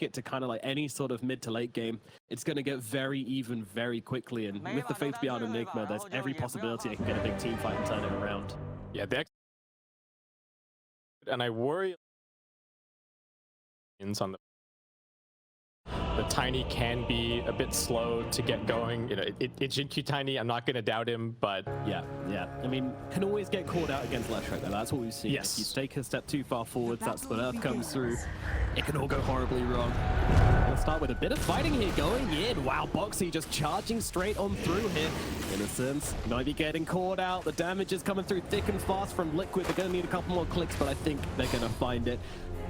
it to kind of like any sort of mid to late game, it's going to get very even very quickly. And with the Faith Beyond Enigma, there's every possibility it can get a big team fight and turn it around. Yeah, and I worry on the Tiny can be a bit slow to get going. You know, it's Jinkyu Tiny. I'm not going to doubt him, but yeah. I mean, can always get caught out against Leshrac though. That's what we've seen. Yes. If you take a step too far forwards, that split earth comes through. It can all go horribly wrong. Let's start with a bit of fighting here going in. Wow, Boxy just charging straight on through here. Innocence might be getting caught out. The damage is coming through thick and fast from Liquid. They're going to need a couple more clicks, but I think they're going to find it.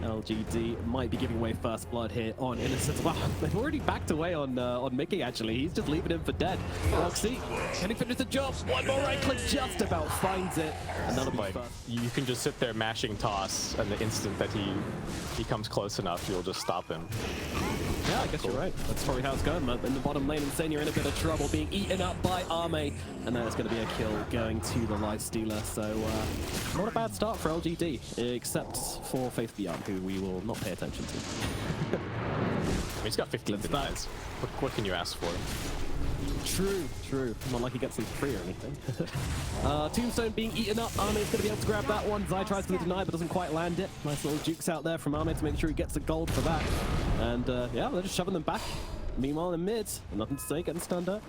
LGD might be giving away first blood here on Innocence. Wow, they've already backed away on Mickey, actually. He's just leaving him for dead. Boxy, can he finish the job? One more right click, just about finds it. And that'll be first. You can just sit there mashing toss, and the instant that he comes close enough, you'll just stop him. Yeah, I guess you're right. That's probably how it's going. In the bottom lane, Insane, you're in a bit of trouble, being eaten up by Arme. And then it's going to be a kill going to the Lifestealer. So, not a bad start for LGD, except for Faith Beyond, who we will not pay attention to. He's got 15 denies. What can you ask for? True. Not like he gets them free or anything. Tombstone being eaten up. Arme's going to be able to grab that one. Zai tries for the deny, but doesn't quite land it. Nice little jukes out there from Arme to make sure he gets the gold for that. And yeah, they're just shoving them back. Meanwhile, in mid, nothing to say, getting stunned up.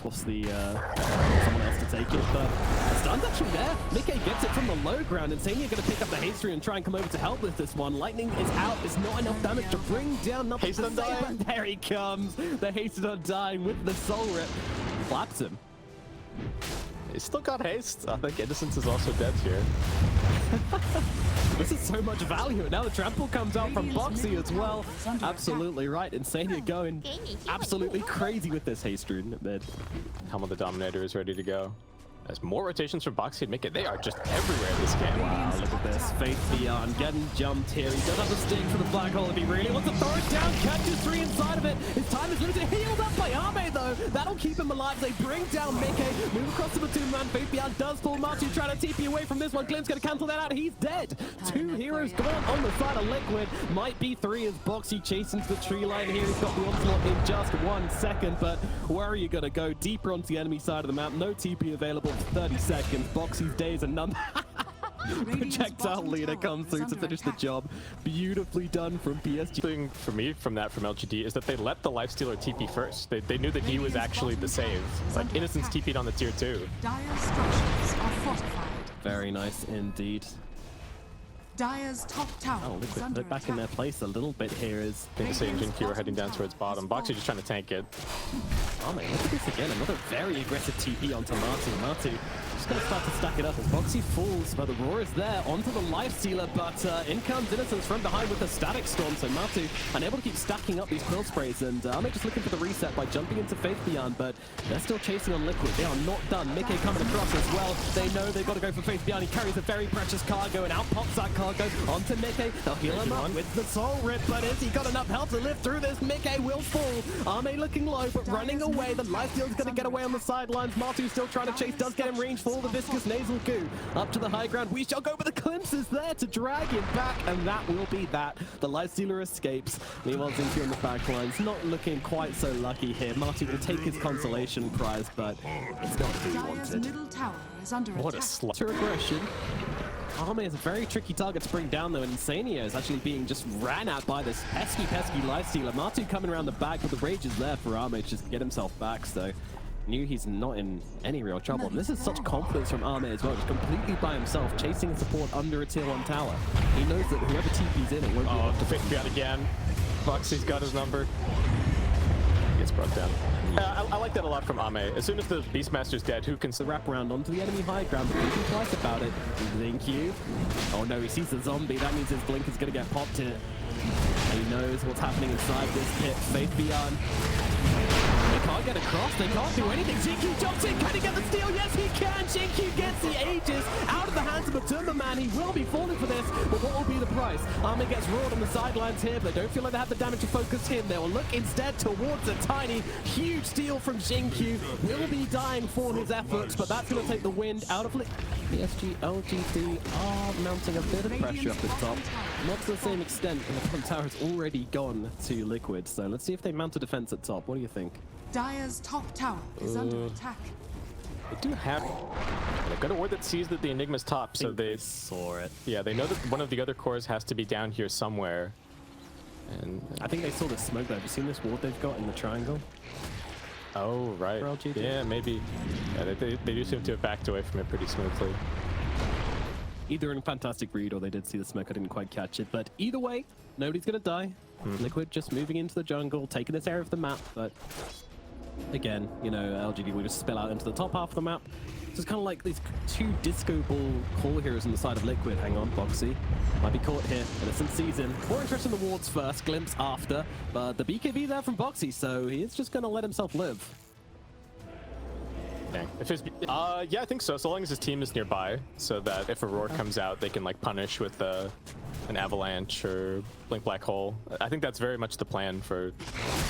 What's the someone else to take it, but the stun's actually there. Mickey gets it from the low ground, and Sania going to pick up the haste and try and come over to help with this one. Lightning is out. There's not enough damage to bring down nothing to say, but there he comes. The Hasted Undying with the soul rip. Claps him. He's still got haste. I think Innocence is also dead here. This is so much value, and now the trample comes out from Boxy as well. Absolutely right. Insania going absolutely crazy with this haste rune at mid. Helm of the Dominator is ready to go. There's more rotations from Boxy and Mickey. They are just everywhere in this game. Wow, look at this. Faith Beyond getting jumped here. He does have the stick for the black hole if he really wants to throw it down. Catches 3 inside of it. His time is limited. Healed up by Arme though. That'll keep him alive. They bring down Mickey. Move across to the 2-man. Faith Beyond does pull Martu trying to TP away from this one. Glim's going to cancel that out. He's dead. 2 heroes gone on the side of Liquid. Might be 3 as Boxy chasing to the tree line here. He's got the onslaught in just 1 second, but where are you going to go? Deeper onto the enemy side of the map. No TP available for 30 seconds. Boxy's days are numbered. Projectile leader comes through to finish the job. Beautifully done from PSG. The thing for me from LGD is that they let the Lifestealer TP first. They knew that he was actually the save. It's like Innocence TP'd on the tier 2. Dire structures are fortified. Very nice indeed. Dire's top tower. Oh, Liquid put back in their place a little bit here as Insane and Jinkyu are heading down towards bottom. Boxy just trying to tank it. Oh man, look at this again. Another very aggressive TP onto Martu. Just going to start to stack it up as Boxy falls, but the roar is there onto the Lifestealer, but in comes Innocence from behind with the Static Storm, so Martu unable to keep stacking up these quill sprays, and Arme just looking for the reset by jumping into Faith Beyond, but they're still chasing on Liquid. They are not done. Mickey coming across as well. They know they've got to go for Faith Beyond. He carries a very precious cargo, and out pops that cargo onto Mickey. They'll heal him up with the soul rip, but has he got enough health to live through this? Mickey will fall. Arme looking low, but running away. The Lifestealer's going to get away on the sidelines. Martu still trying to chase, does get him range for the viscous nasal goo. Up to the high ground, we shall go, but the glimpse is there to drag him back, and that will be that. The Lifestealer escapes. Meanwhile, Zinky on the back lines, not looking quite so lucky here. Martu will take his consolation prize, but it's not who he wanted. Middle tower is under What a attack. slaughter. Aggression. Arme is a very tricky target to bring down though, and Insania is actually being just ran at by this pesky Lifestealer. Martu coming around the back, but the rage is there for Arme to just get himself back, so knew he's not in any real trouble. And this is such confidence from Arme as well, just completely by himself, chasing a support under a tier 1 tower. He knows that whoever TP's in it won't be able to Faith Beyond again. Boxy's got his number. Gets brought down. I like that a lot from Arme. As soon as the Beastmaster's dead, who can wrap around onto the enemy high ground, but thinking twice about it. Zinky. Oh no, he sees the zombie. That means his blink is going to get popped in it. He knows what's happening inside this pit. Faith Beyond. can't get across. They can't do anything. Jinky jumps in. Can he get the steal? Yes, he can. Jinky gets the Aegis out of the hands of Matumba Man. He will be falling for this, but what will be the price? Armin gets roared on the sidelines here, but they don't feel like they have the damage to focus him. They will look instead towards a tiny, huge steal from Jinkyu. Will be dying for his efforts, but that's going to take the wind out of PSG.LGD are mounting a bit of pressure up the top. Not to the same extent, and the front tower has already gone to Liquid. So let's see if they mount a defense at top. What do you think? Dire's top tower is under attack. They do have... They've got a ward that sees that the Enigma's top, so they saw it. Yeah, they know that one of the other cores has to be down here somewhere. And I think they saw the smoke though. Have you seen this ward they've got in the triangle? oh, right. For LGD? Yeah, maybe. Yeah, they do seem to have backed away from it pretty smoothly. Either in a fantastic read or they did see the smoke. I didn't quite catch it. But either way, nobody's going to die. Liquid just moving into the jungle, taking this area of the map. But again, you know, LGD will just spill out into the top half of the map. So it's kind of like these two disco ball core heroes on the side of Liquid. Hang on, Boxy might be caught here. Innocent season. More interest in the wards first, glimpse after. But the BKB there from Boxy, so he is just going to let himself live. Dang. If his, yeah, I think so. So long as his team is nearby, so that if a roar comes out, they can like punish with an avalanche or blink black hole. I think that's very much the plan for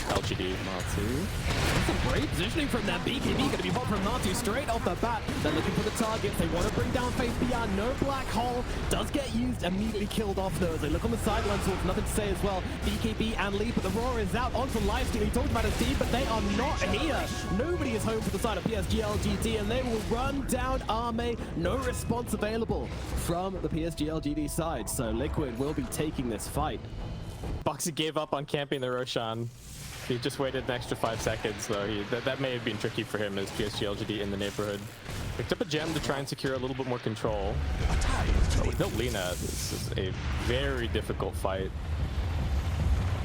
LGD. Matu. That's some great positioning from that BKB. Going to be hot from Matu straight off the bat. They're looking for the targets. They want to bring down Faith Beyond. No black hole. Does get used. Immediately killed off though. As they look on the sidelines. With nothing to say as well. BKB and Lee, but the roar is out onto lifesteal. He talked about his team, but they are not here. Nobody is home for the side of PSG.LGD, and they will run down Arme. No response available from the PSG.LGD side. So Liquid will be taking this fight. Boxy gave up on camping the Roshan. He just waited an extra 5 seconds, though. That may have been tricky for him as PSG.LGD in the neighborhood. Picked up a gem to try and secure a little bit more control. But with no Lina, this is a very difficult fight.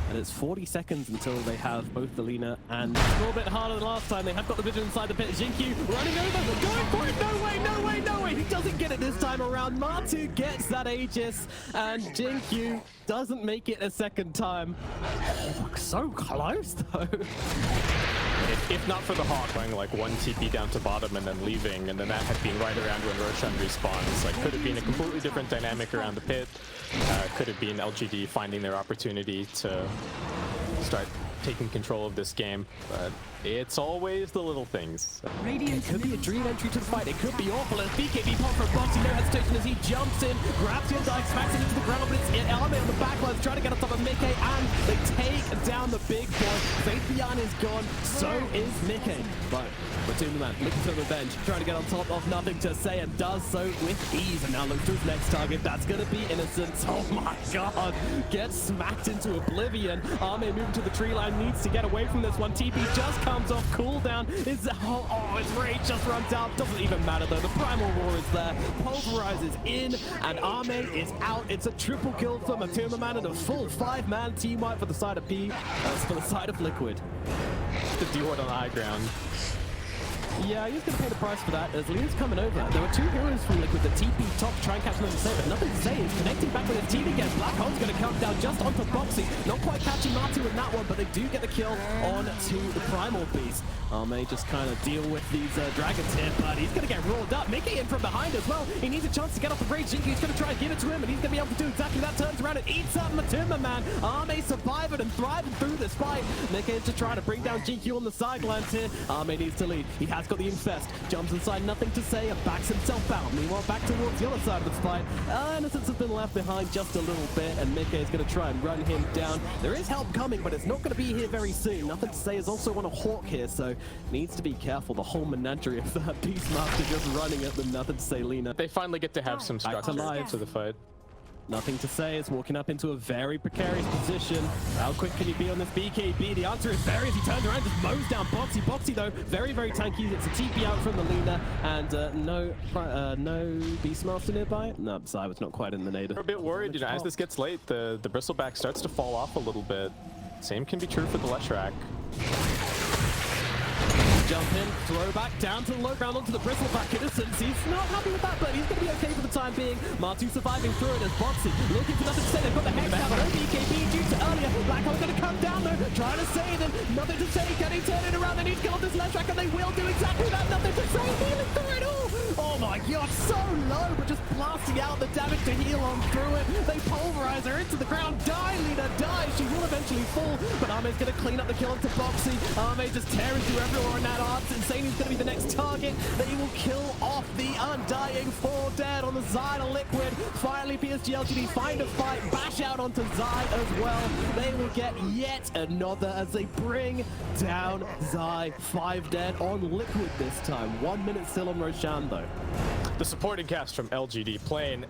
And it's 40 seconds until they have both the Lina and a little bit harder than last time. They have got the vision inside the pit. Jinkyu running over, going for it. No way, no way, no way. He doesn't get it this time around. Matu gets that Aegis, and Jinkyu doesn't make it a second time. Oh, so close though. If not for the Hawk going like one TP down to bottom and then leaving, and then that had been right around when Roshan respawns, like could have been a completely different dynamic around the pit. Could have been LGD finding their opportunity to start taking control of this game, but it's always the little things. It could be a dream entry to the fight. It could be awful as BKB pop from Boxy. No hesitation as he jumps in, grabs the Undyne, smacks it into the ground, but it's Arme on the backlines trying to get on top of Mickey, and they take down the big boy. Faith Beyond is gone, so is Mickey. But Matumba Man looking for revenge, trying to get on top of nothing to say, and does so with ease. And now looks to his next target. That's going to be Innocent. Oh my god. Gets smacked into oblivion. Arme moving to the tree line, needs to get away from this one. TP just comes off. Cooldown is his rage just runs out. Doesn't even matter though. The primal roar is there. Pulverize is in, and Arme is out. It's a triple kill for Matumba Man and a full 5-man team wipe for the side of P. That's for the side of Liquid. The D-ward on the high ground. Yeah, he's going to pay the price for that as Leo's coming over. There were two heroes from Liquid, the TP top to try and catch another save, but nothing to say. He's connecting back with his team again. Black Hole's going to come down just onto Boxy. Not quite catching Matu with that one, but they do get the kill on to the Primal Beast. May just kind of deal with these dragons here, but he's going to get rolled up. Mickey in from behind as well. He needs a chance to get off the rage. Jinkyu is going to try and give it to him, and he's going to be able to do exactly that. Turns around and eats up Matumba Man. Arme surviving and thriving through this fight. Mickey is just trying to bring down Jinkyu on the sidelines here. Arme needs to lead. He has got the infest. Jumps inside, nothing to say, and backs himself out. Meanwhile, back towards the other side of the fight. Innocence has been left behind just a little bit, and Mickey is going to try and run him down. There is help coming, but it's not going to be here very soon. Nothing to say is also on a Hawk here, so needs to be careful. The whole menagerie of that Beastmaster just running at them. Nothing to say, Lina. They finally get to have some structure to the fight. Nothing to say. It's walking up into a very precarious position. How quick can you be on this BKB? The answer is very as he turns around, just mows down Boxy. Boxy, though, very, very tanky. It's a TP out from the Lina, and no Beastmaster nearby. No, Cyber's not quite in the nadir. We're a bit worried, you know, as this gets late, the Bristleback starts to fall off a little bit. Same can be true for the Leshrac. jump in, throw back down to the low ground onto the bristleback. Innocence, he's not happy with that, but he's going to be okay for the time being. Martu surviving through it as Boxy looking for nothing to say. They've got the hex down, no BKB due to earlier. Blackhole going to come down though, trying to save him. Nothing to say, can he turn it around? They need to get on this left track and they will do exactly that. Nothing to say, healing through it all. Oh my god, so low, but just blasting out the damage to heal on through it. They pulverize her into the ground. Die, Lina, die. She will eventually fall, but Ame's going to clean up the kill onto Boxy. Ame just tearing through everyone in that arts. Insane is going to be the next target. They will kill off the Undying 4 dead on the Zai to Liquid. Finally, PSG.LGD find a fight, bash out onto Zai as well. They will get yet another as they bring down Zai. 5 dead on Liquid this time. 1 minute still on Roshan though. The supporting cast from LGD playing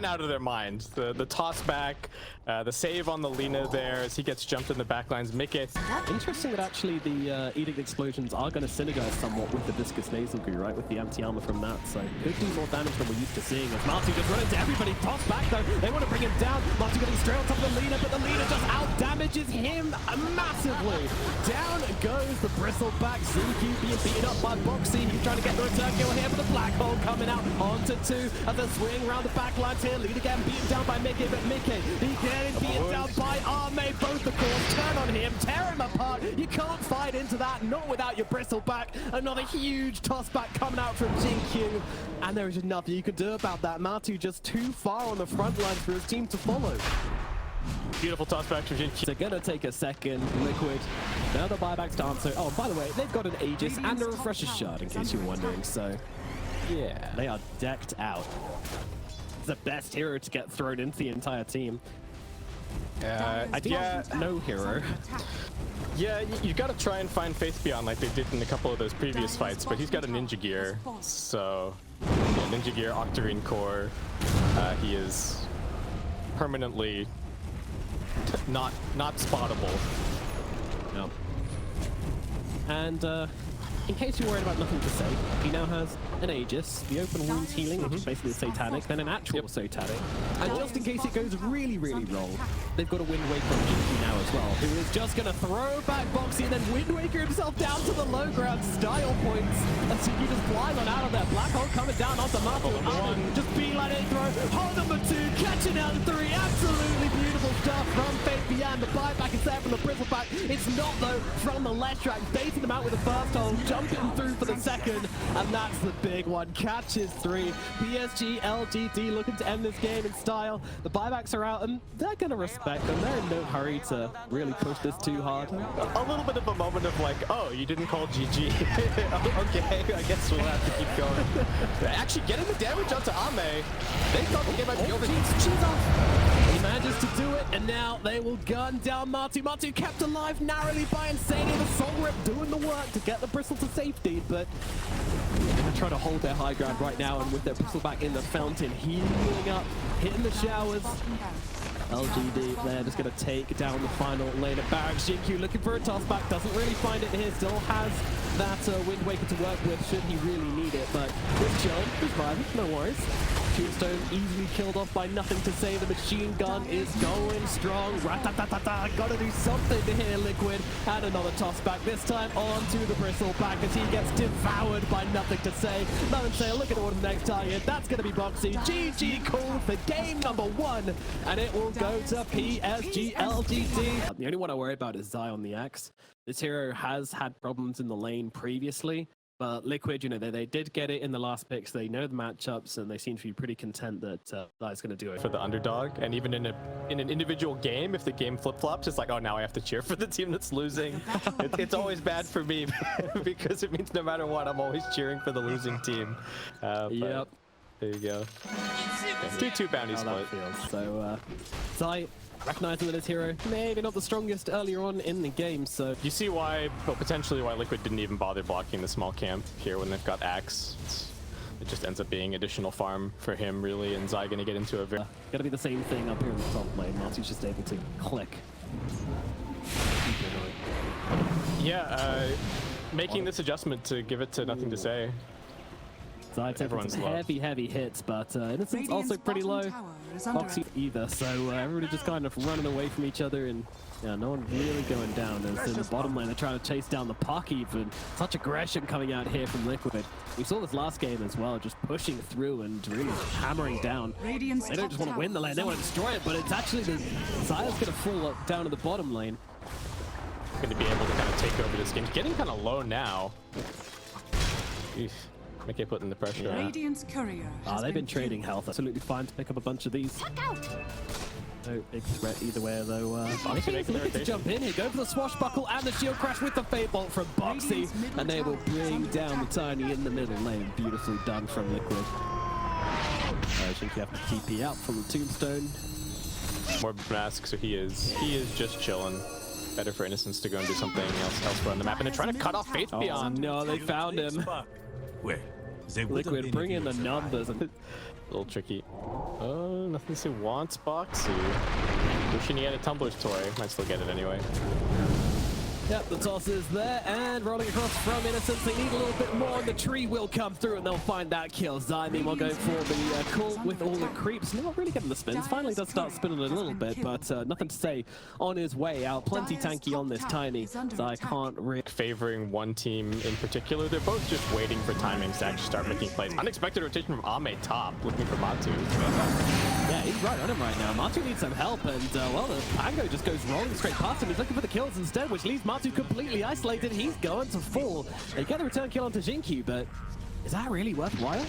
out of their minds. The toss back, the save on the Lina there as he gets jumped in the backlines. Mickey. Interesting that actually the Edict explosions are going to synergize somewhat with the Viscous Nasal Goo, right? With the anti-armor from that. So could do more damage than we're used to seeing. As Martu just run into everybody. Toss back though. They want to bring him down. Martu getting straight on top of the Lina, but the Lina just out damages him massively. Down goes the Bristleback. Zinky being beaten up by Boxy. He's trying to get the return kill here, but the Black Hole coming out onto 2 as they swing around the back lines here. Lina getting beaten down by Mickey, but Mickey, he getting beaten down by Ame. Both the cores turn on him, tear him apart. You can't fight into that, not without your Bristleback. Another huge toss back coming out from GQ, and there is just nothing you can do about that. Martu just too far on the front lines for his team to follow. Beautiful toss back from GQ. They're gonna take a second. Liquid. Now the buyback's to answer. Oh, by the way, they've got an Aegis and a Refresher Shard, in case you're wondering. So, yeah, they are decked out. The best hero to get thrown into the entire team. No hero. Yeah, you gotta try and find Faith Beyond like they did in a couple of those previous fights, but he's got a Ninja Gear, so yeah, Ninja Gear, Octarine Core. He is permanently not spottable. No. And in case you're worried about nothing to say, he now has an Aegis, the open wounds healing, which is basically a Satanic, then an actual Satanic. And just in case it goes really, really wrong, they've got a Wind Waker on GQ now as well, who is just going to throw back Boxy and then Wind Waker himself down to the low ground style points. And so you just fly on out of there. Black Hole coming down onto Martu. Just beeline it, throw. Hold number 2, catching out the 3. Absolutely beautiful stuff from Fate Beyond. The buyback is there from the Bristleback. It's not though from the left track. Baiting them out with the first hold, jumping through for the second. And that's the big one. Catches 3. PSG.LGD looking to end this game in style. The buybacks are out and they're going to respect them. They're in no hurry to really push this too hard. A little bit of a moment of like, oh, you didn't call GG. Okay, I guess we'll have to keep going. Actually getting the damage onto Ame. They thought the game might be over. She's off. He manages to do it, and now they will gun down Martu. Martu kept alive narrowly by Insane. The Soul Rip doing the work to get the Bristle to safety, but they're going to try to hold their high ground right now, and with their Bristle back in the fountain, healing up, hitting the showers. LGD, they're just going to take down the final lane at Barracks. GQ looking for a toss back, doesn't really find it here, still has that Wind Waker to work with should he really need it, but with John, he's vibing, no worries. Tombstone easily killed off by nothing to say. The machine gun is going strong. Rat-ta-ta-ta-ta. Gotta do something to here, Liquid. And another toss back, this time onto the Bristleback as he gets devoured by nothing to say. Nothing to say, look at the next target. That's gonna be Boxy. GG called for game number 1. And it will go to PSG.LGD. The only one I worry about is Zai on the Axe. This hero has had problems in the lane previously. But Liquid, you know, they did get it in the last picks. They know the matchups, and they seem to be pretty content that Zai's going to do it. For the underdog, and even in an individual game, if the game flip-flops, it's like, oh, now I have to cheer for the team that's losing. It's always bad for me because it means no matter what, I'm always cheering for the losing team. Yep. There you go. 2-2 bounty split. So, Zai, recognizing that his hero, maybe not the strongest earlier on in the game, so... You see why, well, potentially why Liquid didn't even bother blocking the small camp here when they've got Axe. It just ends up being additional farm for him, really, and Zai gonna get into a very... Gonna be the same thing up here in the top lane. Martu's just able to click. Yeah, making this adjustment to give it to nothing to say. Zai taking some heavy hits, but Innocence also pretty low. is under Boxy either, so everybody just kind of running away from each other, and yeah, no one really going down. As in the bottom lane, they're trying to chase down the puck even. Such aggression coming out here from Liquid. We saw this last game as well, just pushing through and really hammering down. Radiant's They don't just want to win the lane, they want to destroy it, but it's actually the Zaya's going to fall down to the bottom lane. Going to be able to kind of take over this game. Getting kind of low now. Eesh. Mickey putting the pressure on. Radiant's courier. They've been trading health. Absolutely fine to pick up a bunch of these. No big threat either way, though. Boxy's looking to jump in here, go for the swashbuckle and the shield crash with the Fade Bolt from Boxy, and they will bring down the Tiny in the middle lane. Beautifully done from Liquid. I think you have to TP out from the Tombstone. More mask, so he is just chilling. Better for Innocence to go and do something elsewhere on the map, and they're trying to cut off Faith Beyond. No, they found him. Liquid, bring in the numbers. A little tricky. Oh, nothing to say wants Boxy. Wishing he had a Tumbler's toy. Might still get it anyway. Yep, the toss is there, and rolling across from Innocence. They need a little bit more, and the tree will come through, and they'll find that kill. Zai, meanwhile, going for the call with all the creeps. Not really getting the spins. Finally does start spinning a little bit, but nothing to say on his way out. Plenty tanky on this Tiny. Zai can't really... Favoring one team in particular. They're both just waiting for timings to actually start making plays. Unexpected rotation from Ame top, looking for Matu. Yeah, he's right on him right now. Matu needs some help, and well, the Pango just goes rolling straight past him. He's looking for the kills instead, which leaves Matu completely isolated. He's going to fall. They get the return kill onto Jinkyu, but is that really worthwhile?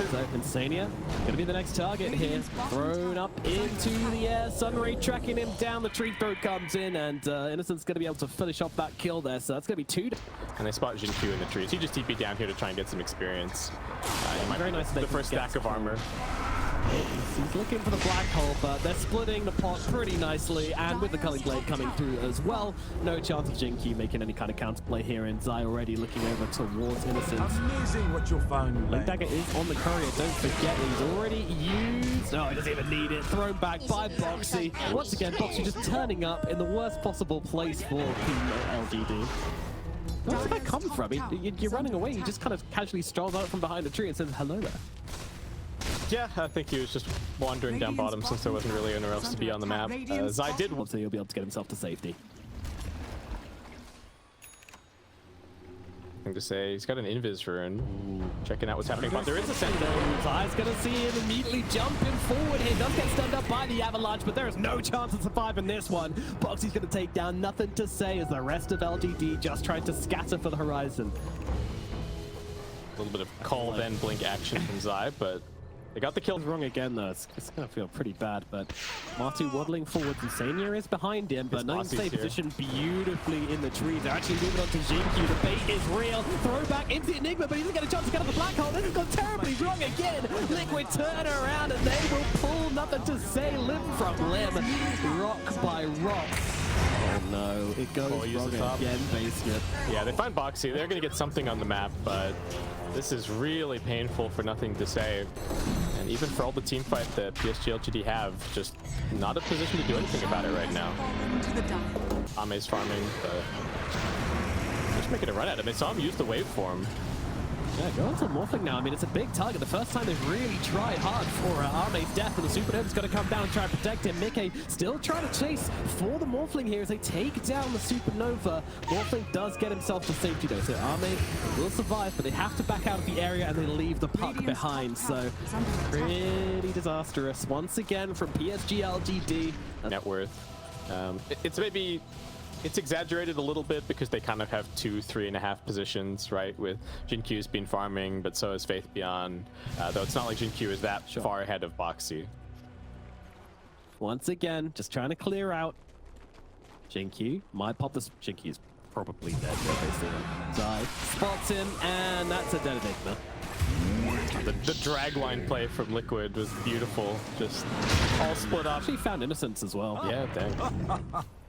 So Insania gonna be the next target here. Thrown up into the air. Sunray tracking him down. The tree throw comes in, and Innocent's gonna be able to finish off that kill there. So that's gonna be 2. And they spot Jinkyu in the trees. He just TP'd down here to try and get some experience. Very nice. The first stack of armor. He's looking for the black hole, but they're splitting the pot pretty nicely, and with the Culling Blade coming through as well, no chance of Jinkyu making any kind of counterplay here, and Zai already looking over towards Innocence. Amazing what you'll find. Link Dagger is on the courier, don't forget he's already used. No, he doesn't even need it. Thrown back by Boxy. Once again, Boxy just turning up in the worst possible place for Team.LGD. Where's that come from? I mean, you're running away, he just kind of casually strolls out from behind a tree and says hello there. Yeah, I think he was just wandering down bottom since there wasn't really anywhere else to be on the map. Zai did. So he'll be able to get himself to safety. Thing to say, he's got an invis rune. Checking out what's happening, but there is a send. Zai's gonna see him immediately jumping forward here. Does get stunned up by the avalanche, but there is no chance of surviving this one. Boxy's gonna take down. Nothing to say as the rest of LGD just trying to scatter for the horizon. A little bit of call then blink action from Zai, but they got the kill. Wrong again though. It's gonna feel pretty bad, but Matu waddling forward. Insania is behind him, but not stay positioned beautifully in the trees. They're actually moving on to Jinkyu. The bait is real. Throw back into Enigma, but he doesn't get a chance to get out the black hole. This has gone terribly wrong again. Liquid turn around and they will pull. Nothing to say. Limb from limb, rock by rock. Oh no, it goes wrong again, basically. Yeah, they find Boxy. They're gonna get something on the map, but this is really painful for nothing to say. And even for all the team fight that PSG.LGD have, just not a position to do anything about it right now. Ame's farming, but just making a run at him. They saw him use the waveform. Yeah, going to Morphling now. I mean, it's a big target. The first time they've really tried hard for Ame's death, and the Supernova's got to come down and try and protect him. Mickey still trying to chase for the Morphling here as they take down the Supernova. Morphling does get himself to safety though, so Ame will survive, but they have to back out of the area and they leave the puck behind. So pretty disastrous once again from PSG.LGD. Net worth. It's exaggerated a little bit because they kind of have 2, 3.5 positions, right? With Jinkyu's been farming, but so is Faith Beyond. Though it's not like Jinkyu is that far ahead of Boxy. Once again, just trying to clear out. Jinkyu might pop this. Jinkyu's probably dead. Zai spots him, and that's a dead Enigma. The drag line play from Liquid was beautiful. Just all split up. Actually found Innocence as well. Yeah, dang.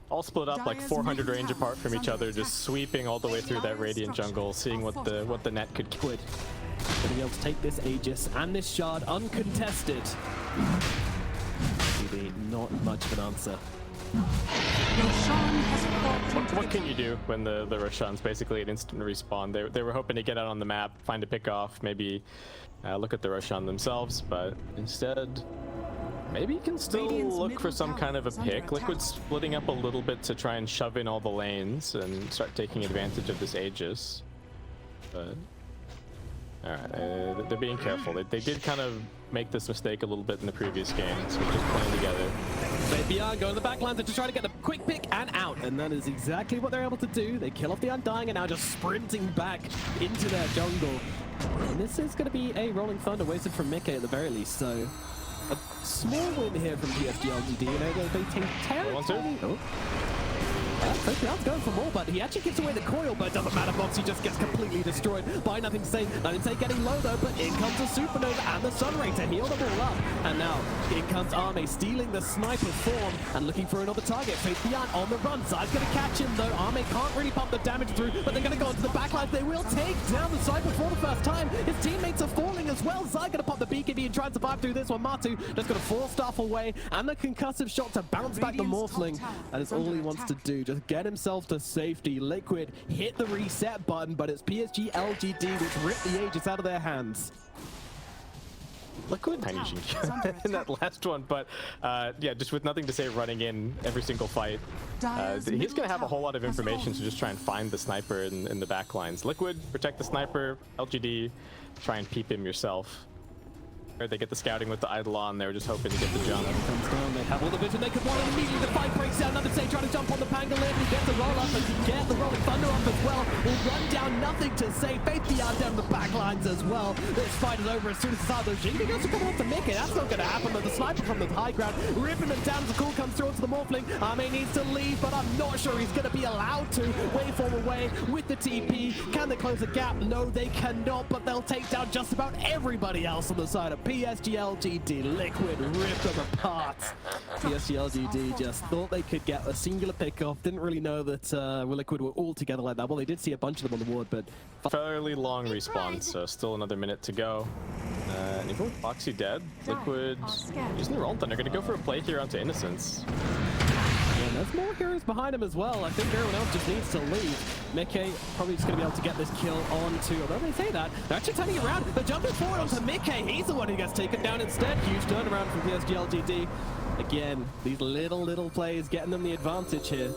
All split up like 400 range apart from each other, just sweeping all the way through that Radiant jungle, seeing what the net could quit. Gonna be able to take this Aegis and this shard uncontested. Maybe not much of an answer. What can you do when the Roshan's basically an instant respawn? They were hoping to get out on the map, find a pick off, maybe look at the Roshan themselves, but instead, maybe he can still Radiant's look for middle some tower kind of a is under pick. attack. Liquid's splitting up a little bit to try and shove in all the lanes and start taking advantage of this Aegis. But alright, they're being careful. They did kind of make this mistake a little bit in the previous game, so we're just playing together. Beyond going to the backlines to try to get the quick pick and out, and that is exactly what they're able to do. They kill off the Undying and now just sprinting back into their jungle. And this is going to be a Rolling Thunder wasted from Mickey at the very least, so a small win here from PSG.LGD. You know, they take territory. Beyond's going for more, but he actually gives away the coil, but it doesn't matter. Boxy just gets completely destroyed by Nothing Say. Nothing Say getting low though, but in comes the Supernova and the Sunray to heal them all up. And now in comes Arme stealing the sniper form and looking for another target. Faith Beyond on the run. Zai's going to catch him though. Arme can't really pump the damage through, but they're going to go into the backlines. They will take down the sniper for the first time. His teammates are falling as well. Zai going to pop the BKB and try and survive through this one. Matu just going to force staff away and the concussive shot to bounce back the Morphling. That is all he wants to do. Just get himself to safety. Liquid hit the reset button, but it's PSG.LGD which ripped the Aegis out of their hands. Liquid tiny in that last one, but yeah, just with Nothing to Say running in every single fight, he's going to have a whole lot of information to just try and find the sniper in the back lines. Liquid, protect the sniper. LGD, try and peep him yourself. Or they get the scouting with the idol on. They were just hoping to get the jump. Comes down, they have all the vision they could want, and immediately the fight breaks down. Nothing Say trying to jump on the Pangolin. He gets the roll up, and he get the Rolling Thunder up as well. Will run down Nothing to Say. Faith Beyond down the back lines as well. This fight is over as soon as it's out. He goes to come off to Mickey. That's not going to happen, but the sniper from the high ground ripping them down as the call comes through onto the Morphling. Arme needs to leave, but I'm not sure he's going to be allowed to. Waveform away with the TP. Can they close the gap? No, they cannot, but they'll take down just about everybody else on the side of PSG.LGD. Liquid ripped them apart. PSG.LGD just thought they could get a singular pick off. Didn't really know that Liquid were all together like that. Well, they did see a bunch of them on the ward, but fairly long respawn, so still another minute to go. And even with Boxy dead, Liquid using the Rolling Thunder. Going to go for a play here onto Innocence. And there's more heroes behind him as well. I think everyone else just needs to leave. Mickey probably just going to be able to get this kill onto, although they say that, they're actually turning around. They're jumping forward onto Mickey. He's the one who gets taken down instead. Huge turnaround from PSG.LGD. Again, these little plays getting them the advantage here.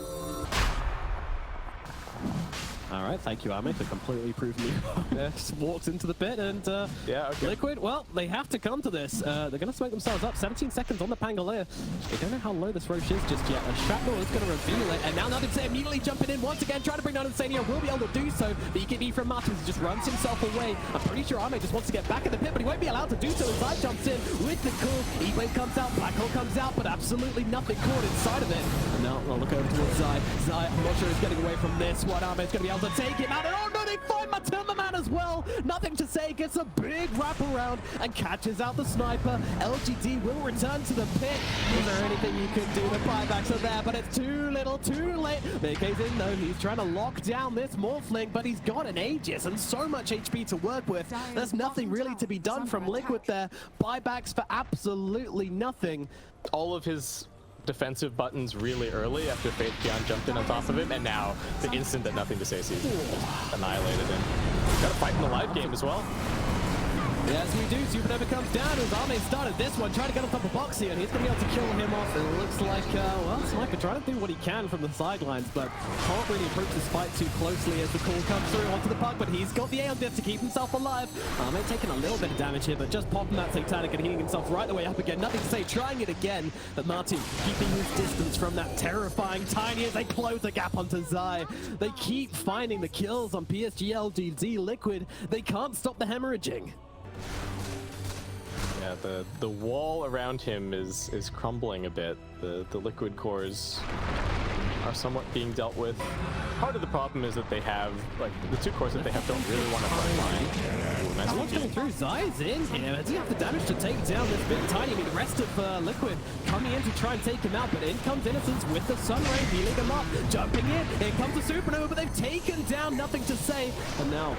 All right, thank you, Arme, for completely proving me wrong. Just walks into the pit and yeah, okay. Liquid, well, they have to come to this. They're going to smoke themselves up. 17 seconds on the Pangolier. They don't know how low this Roche is just yet. A Shrapnel is going to reveal it, and now Nothing Say immediately jumping in once again, trying to bring down Insania. Will be able to do so. BKB from Martins just runs himself away. I'm pretty sure Arme just wants to get back in the pit, but he won't be allowed to do so as Zai jumps in with the call. E-Wave comes out, Black Hole comes out, but absolutely nothing caught inside of it. And now I'll look over towards Zai. Zai, I'm not sure he's getting away from this one. Arme's going to be able to take him out. Oh no, they find Matilda Man as well. Nothing to Say gets a big wraparound and catches out the sniper. LGD will return to the pit. Is there anything you can do? The buybacks are there, but it's too little, too late. Mickey's in though. He's trying to lock down this Morphling, but he's got an Aegis and so much HP to work with. There's nothing really to be done from Liquid there. Buybacks for absolutely nothing. All of his defensive buttons really early after Faith Beyond jumped in on top of him, and now the instant that Nothing to Say sees annihilated him. Got to fight in the live game as well. Yes, we do. Supernova comes down as Arme started this one, trying to get on top of Boxy, and he's going to be able to kill him off. It looks like, well, Sniper trying to do what he can from the sidelines, but can't really approach this fight too closely as the call comes through onto the puck, but he's got the Aeon Death to keep himself alive. Arme taking a little bit of damage here, but just popping that Satanic and healing himself right the way up again. Nothing to Say, trying it again, but Martin keeping his distance from that terrifying Tiny as they close the gap onto Zai. They keep finding the kills on PSG.LGD. Liquid. They can't stop the hemorrhaging. Yeah, the wall around him is crumbling a bit. The Liquid cores are somewhat being dealt with. Part of the problem is that they have, like, the two cores that they have don't really want to front line. Nice one coming through. Zai's in here. Does he have the damage to take down this bit Tiny? I mean, the rest of Liquid coming in to try and take him out, but in comes Innocence with the Sunray, healing him up, jumping in comes the Supernova, but they've taken down Nothing to Say. And now,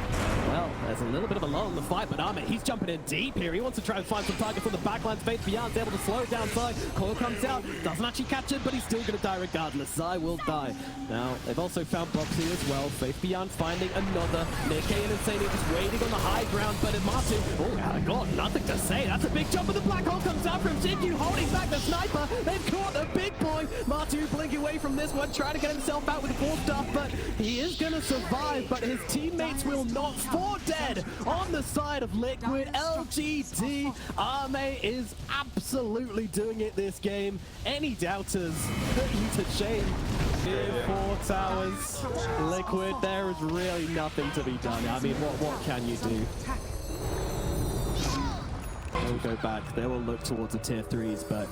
well, there's a little bit of a lull in the fight, but Arme, he's jumping in deep here. He wants to try and find some targets on the backlines. Faith Beyond's able to slow it down. Zai, Coil comes out, doesn't actually catch it, but he's still going to die regardless. Zai will will die. Now, they've also found Boxy as well. Faith Beyond finding another. Nikkei and Insane just waiting on the high ground, but Martin, oh god, nothing to say. That's a big jump, and the black hole comes out from Jinju holding back the sniper. They've caught the big boy. Martu blinking away from this one, trying to get himself out with the 4 stuff, but he is going to survive, but his teammates will not. 4 dead on the side of Liquid. LGD, Arme is absolutely doing it this game. Any doubters, put you to shame. Here, 4 towers, Liquid, there is really nothing to be done. I mean, what can you do? They'll go back, they will look towards the tier 3s, but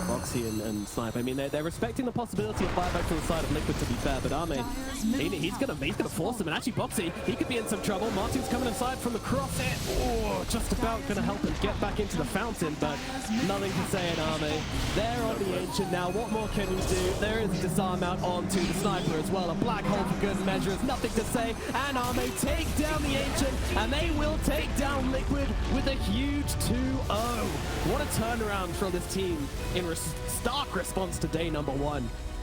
Boxy and Snipe, I mean, they're respecting the possibility of buyback to the side of Liquid, to be fair, but Arme, he's gonna force him, and actually Boxy, he could be in some trouble. Martin's coming inside from the crosshair. Oh, just about gonna help him get back into the fountain, but nothing to say in Arme. They're on the Ancient now, what more can you do? There is a disarm out onto the Sniper as well, a black hole for good measure, is nothing to say, and Arme take down the Ancient, and they will take down Liquid with a huge 2-0. What a turnaround from this team in stark response to day number 1.